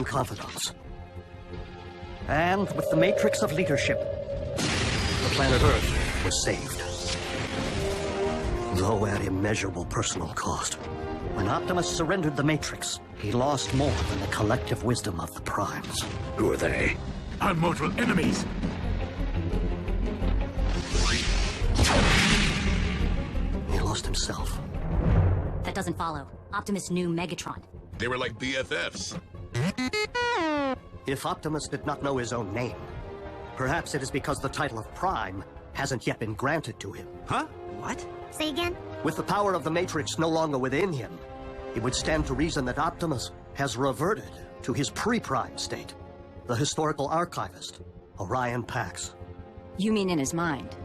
and confidants. And with the matrix of leadership, the planet Earth was saved. Though at immeasurable personal cost. When Optimus surrendered the matrix, he lost more than the collective wisdom of the Primes. Who are they? Our mortal enemies. He lost himself. That doesn't follow. Optimus knew Megatron. They were like BFFs. If Optimus did not know his own name, perhaps it is because the title of Prime hasn't yet been granted to him. Huh? What? Say again? With the power of the Matrix no longer within him, it would stand to reason that Optimus has reverted to his pre-Prime state. The historical archivist, Orion Pax. You mean in his mind?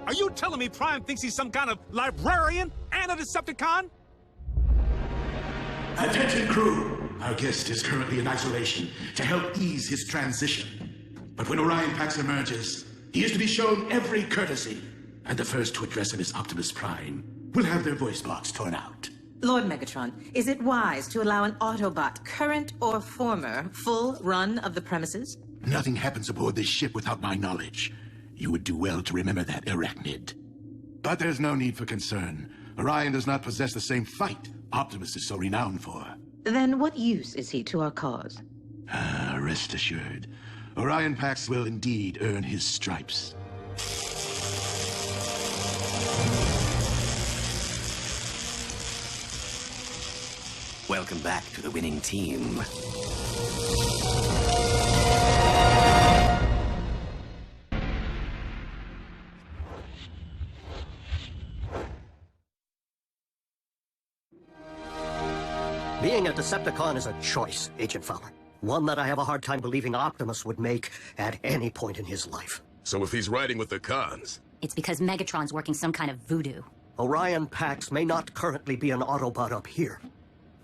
Are you telling me Prime thinks he's some kind of librarian and a Decepticon? Attention, crew! Our guest is currently in isolation to help ease his transition. But when Orion Pax emerges, he is to be shown every courtesy. And the first to address him is Optimus Prime. Will have their voice box torn out. Lord Megatron, is it wise to allow an Autobot, current or former, full run of the premises? Nothing happens aboard this ship without my knowledge. You would do well to remember that, Arachnid. But there's no need for concern. Orion does not possess the same fight Optimus is so renowned for. Then what use is he to our cause? Rest assured, Orion Pax will indeed earn his stripes. Welcome back to the winning team. Being a Decepticon is a choice, Agent Fowler. One that I have a hard time believing Optimus would make at any point in his life. So if he's riding with the cons... It's because Megatron's working some kind of voodoo. Orion Pax may not currently be an Autobot up here,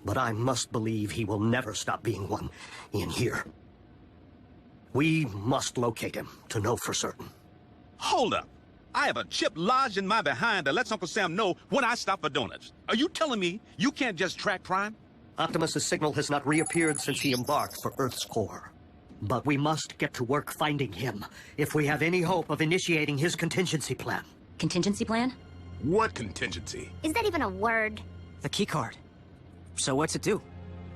but I must believe he will never stop being one in here. We must locate him to know for certain. Hold up. I have a chip lodged in my behind that lets Uncle Sam know when I stop for donuts. Are you telling me you can't just track Prime? Optimus's signal has not reappeared since he embarked for Earth's core. But we must get to work finding him if we have any hope of initiating his contingency plan. Contingency plan? What contingency? Is that even a word? The keycard. So what's it do?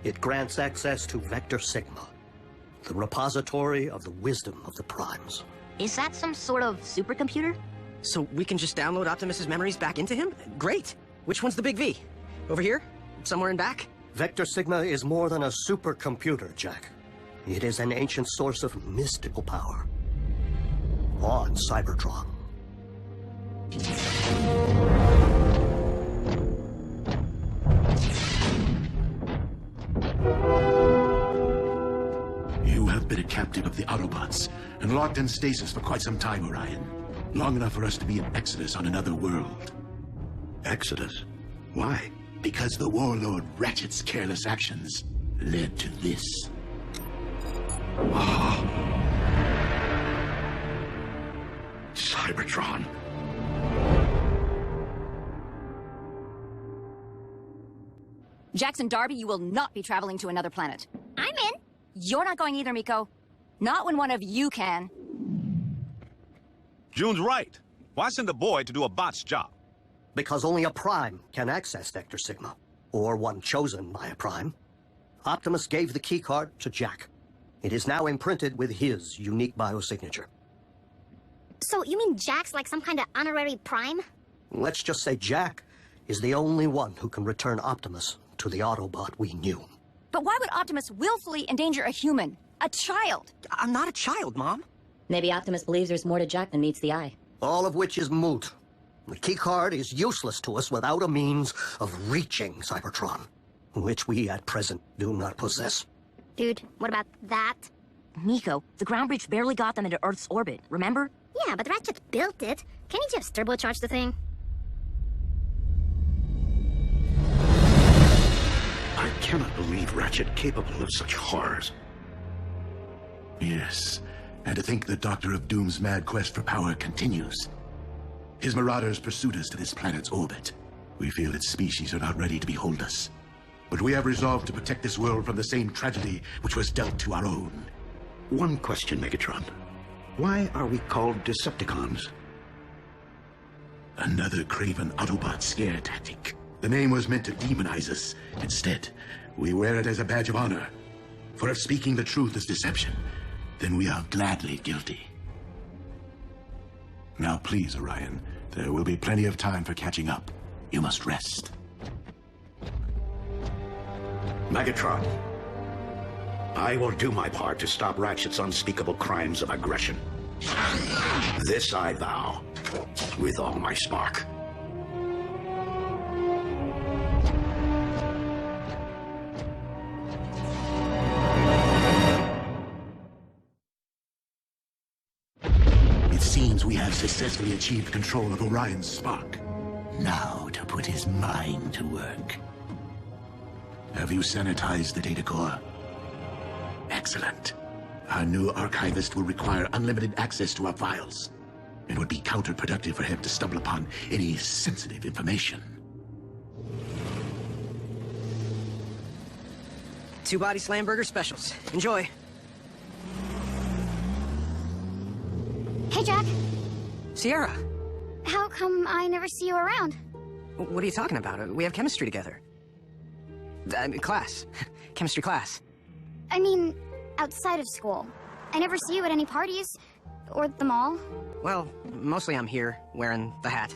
It grants access to Vector Sigma, the repository of the wisdom of the Primes. Is that some sort of supercomputer? So we can just download Optimus's memories back into him? Great! Which one's the big V? Over here? Somewhere in back? Vector Sigma is more than a supercomputer, Jack. It is an ancient source of mystical power. On Cybertron. You have been a captive of the Autobots and locked in stasis for quite some time, Orion. Long enough for us to be in Exodus on another world. Exodus? Why? Because the warlord Ratchet's careless actions led to this. Cybertron. Jackson Darby, you will not be traveling to another planet. I'm in. You're not going either, Miko. Not when one of you can. June's right. Why send a boy to do a bot's job? Because only a Prime can access Vector Sigma, or one chosen by a Prime. Optimus gave the keycard to Jack. It is now imprinted with his unique biosignature. So you mean Jack's like some kind of honorary Prime? Let's just say Jack is the only one who can return Optimus to the Autobot we knew. But why would Optimus willfully endanger a human? A child? I'm not a child, Mom. Maybe Optimus believes there's more to Jack than meets the eye. All of which is moot. The keycard is useless to us without a means of reaching Cybertron, which we at present do not possess. Dude, what about that? Miko, the ground bridge barely got them into Earth's orbit, remember? Yeah, but Ratchet built it. Can he just turbocharge the thing? I cannot believe Ratchet capable of such horrors. Yes, and to think the Doctor of Doom's mad quest for power continues. His marauders pursued us to this planet's orbit. We feel its species are not ready to behold us. But we have resolved to protect this world from the same tragedy which was dealt to our own. One question, Megatron. Why are we called Decepticons? Another craven Autobot scare tactic. The name was meant to demonize us. Instead, we wear it as a badge of honor. For if speaking the truth is deception, then we are gladly guilty. Now please, Orion, there will be plenty of time for catching up. You must rest. Megatron, I will do my part to stop Ratchet's unspeakable crimes of aggression. This I vow, with all my spark. It seems we have successfully achieved control of Orion's spark. Now to put his mind to work. Have you sanitized the data core? Excellent. Our new archivist will require unlimited access to our files. It would be counterproductive for him to stumble upon any sensitive information. 2 body slam burger specials. Enjoy. Hey, Jack. Sierra, How come I never see you around? what are you talking about? We have chemistry together. Class. Chemistry class. I mean, outside of school. I never see you at any parties. Or the mall. Well, mostly I'm here, wearing the hat.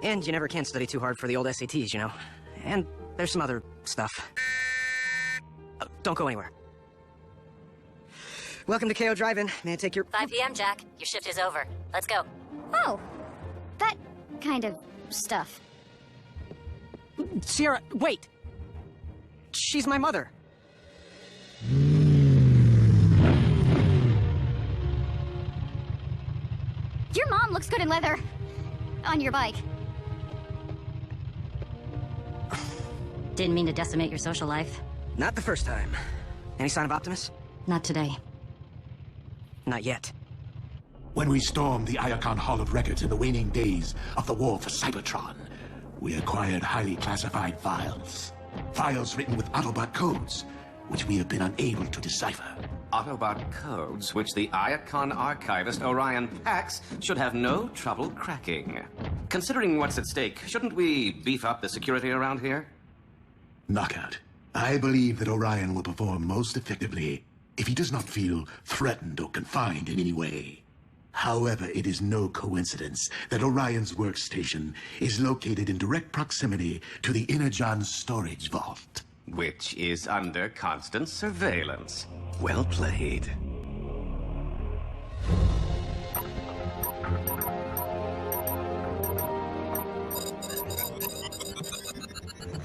And you never can study too hard for the old SATs, you know? And there's some other stuff. Don't go anywhere. Welcome to KO Drive-In. May I take your... 5 p.m., Jack. Your shift is over. Let's go. Oh, that kind of stuff. Sierra, wait! She's my mother. Your mom looks good in leather. On your bike. Didn't mean to decimate your social life. Not the first time. Any sign of Optimus? Not today. Not yet. When we stormed the Iacon Hall of Records in the waning days of the war for Cybertron, we acquired highly classified files. Files written with Autobot codes, which we have been unable to decipher. Autobot codes, which the Iacon archivist Orion Pax should have no trouble cracking. Considering what's at stake, shouldn't we beef up the security around here? Knockout. I believe that Orion will perform most effectively if he does not feel threatened or confined in any way. However, it is no coincidence that Orion's workstation is located in direct proximity to the Energon storage vault. Which is under constant surveillance. Well played.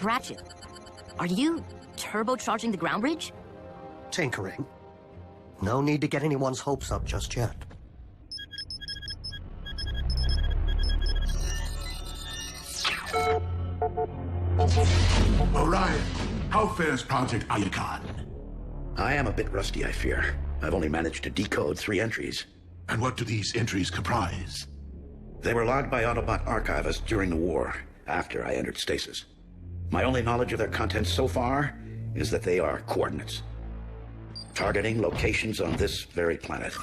Ratchet, are you turbocharging the ground bridge? Tinkering. No need to get anyone's hopes up just yet. Orion, how fares Project Iacon? I am a bit rusty, I fear. I've only managed to decode 3 entries. And what do these entries comprise? They were logged by Autobot archivists during the war, after I entered stasis. My only knowledge of their contents so far is that they are coordinates, targeting locations on this very planet.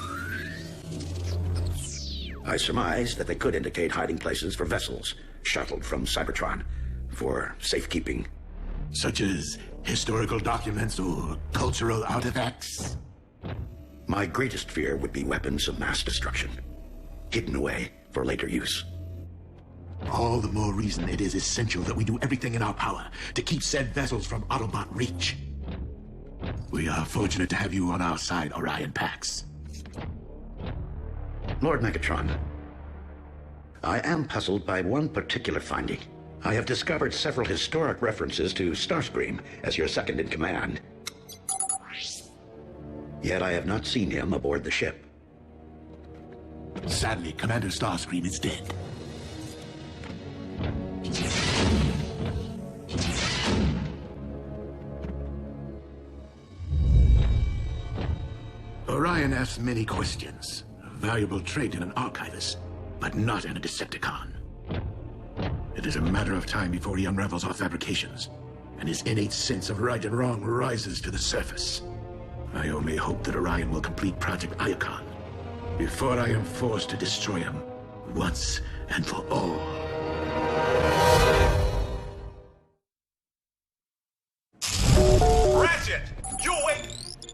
I surmise that they could indicate hiding places for vessels shuttled from Cybertron for safekeeping. Such as historical documents or cultural artifacts? My greatest fear would be weapons of mass destruction, hidden away for later use. All the more reason it is essential that we do everything in our power to keep said vessels from Autobot reach. We are fortunate to have you on our side, Orion Pax. Lord Megatron, I am puzzled by one particular finding. I have discovered several historic references to Starscream as your second-in-command. Yet I have not seen him aboard the ship. Sadly, Commander Starscream is dead. Orion asks many questions. A valuable trait in an archivist, but not in a Decepticon. It is a matter of time before he unravels our fabrications. and his innate sense of right and wrong rises to the surface. I only hope that Orion will complete Project Iacon before I am forced to destroy him once and for all. Ratchet! You awake?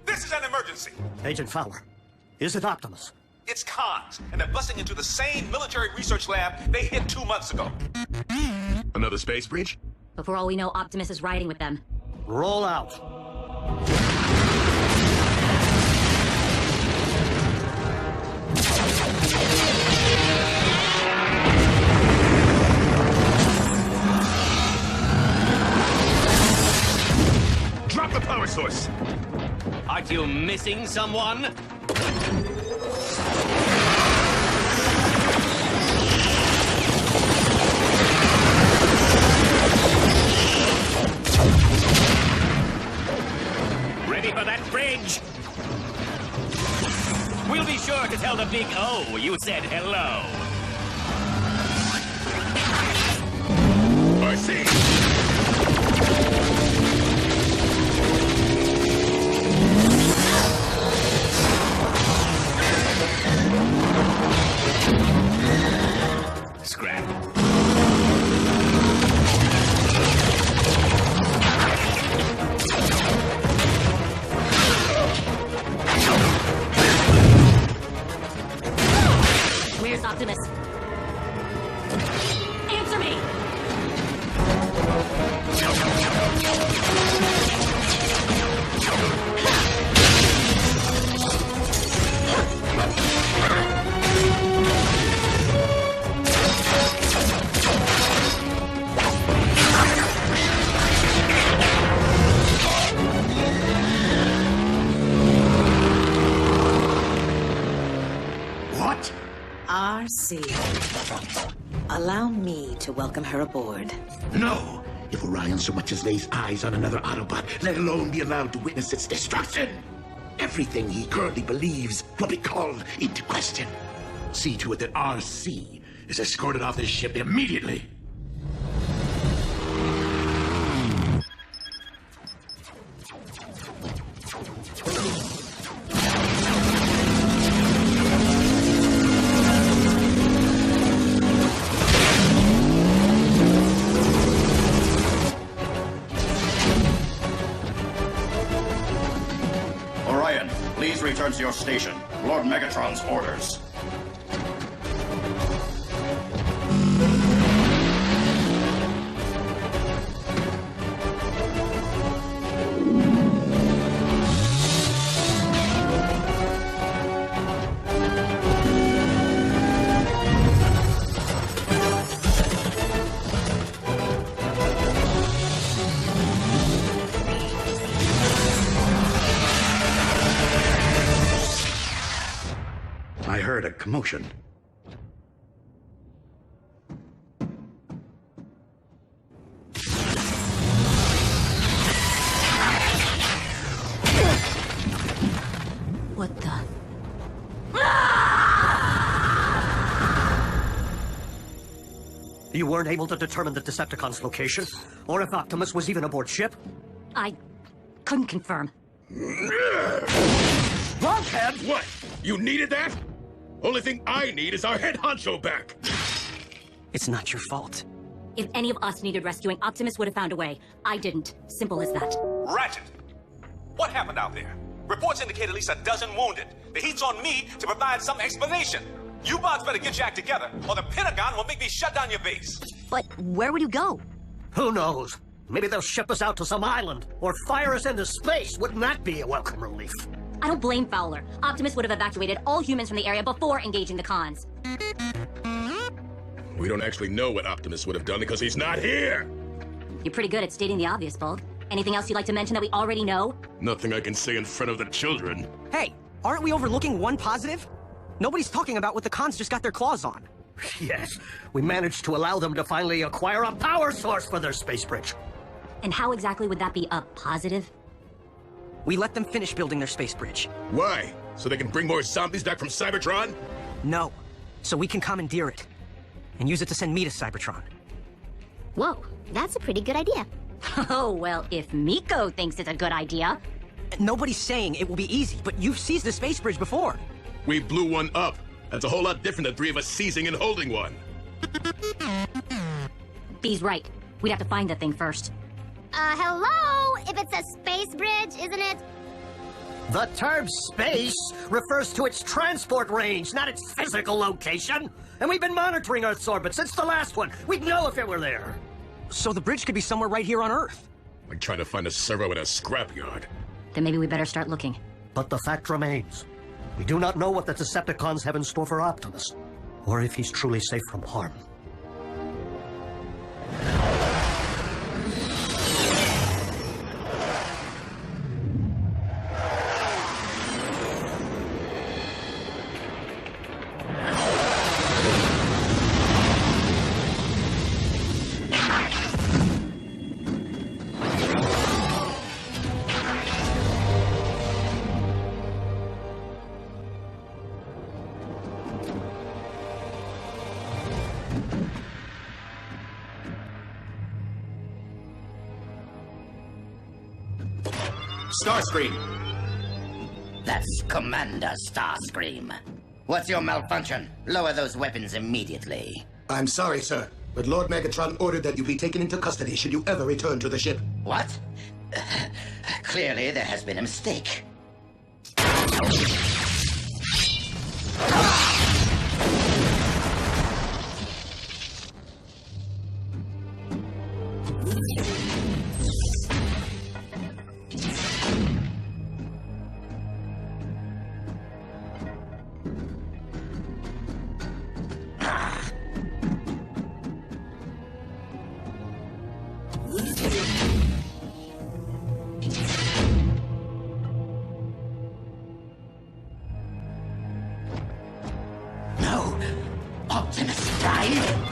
This is an emergency. Agent Fowler, is it Optimus? It's cons, and they're busting into the same military research lab they hit 2 months ago. Another space breach? But for all we know, Optimus is riding with them. Roll out. Drop the power source! Aren't you missing someone? Ready for that bridge? We'll be sure to tell the big O you said hello. I see! Scrap. Where's Optimus? Answer me! What? RC. Allow me to welcome her aboard. No! If Orion so much as lays eyes on another Autobot, let alone be allowed to witness its destruction, everything he currently believes will be called into question. See to it that RC is escorted off this ship immediately. Orion, please return to your station. Lord Megatron's orders. I heard a commotion. What the? You weren't able to determine the Decepticon's location? Or if Optimus was even aboard ship? I couldn't confirm. Blockhead! What? You needed that? Only thing I need is our head honcho back. It's not your fault. If any of us needed rescuing, Optimus would have found a way. I didn't. Simple as that. Ratchet! What happened out there? Reports indicate at least a dozen wounded. The heat's on me to provide some explanation. You bots better get your act together, or the Pentagon will make me shut down your base. But where would you go? Who knows? Maybe they'll ship us out to some island, or fire us into space. Wouldn't that be a welcome relief? I don't blame Fowler. Optimus would have evacuated all humans from the area before engaging the cons. We don't actually know what Optimus would have done because he's not here. You're pretty good at stating the obvious, Bulk. Anything else you'd like to mention that we already know? Nothing I can say in front of the children. Hey, aren't we overlooking one positive? Nobody's talking about what the cons just got their claws on. Yes, we managed to allow them to finally acquire a power source for their space bridge. And how exactly would that be a positive? We let them finish building their space bridge. Why? So they can bring more zombies back from Cybertron? No, so we can commandeer it and use it to send me to Cybertron. Whoa, that's a pretty good idea. Oh, well, if Miko thinks it's a good idea. Nobody's saying it will be easy, but you've seized the space bridge before. We blew one up. That's a whole lot different than three of us seizing and holding one. B's right. We'd have to find the thing first. Hello? If it's a space bridge, isn't it? The term space refers to its transport range, not its physical location. And we've been monitoring Earth's orbit since the last one. We'd know if it were there. So the bridge could be somewhere right here on Earth. Like trying to find a servo in a scrapyard. Then maybe we better start looking. But the fact remains, we do not know what the Decepticons have in store for Optimus, or if he's truly safe from harm. Starscream! That's Commander Starscream. What's your malfunction? Lower those weapons immediately. I'm sorry, sir, but Lord Megatron ordered that you be taken into custody should you ever return to the ship. What? Clearly there has been a mistake. No! Optimus Prime?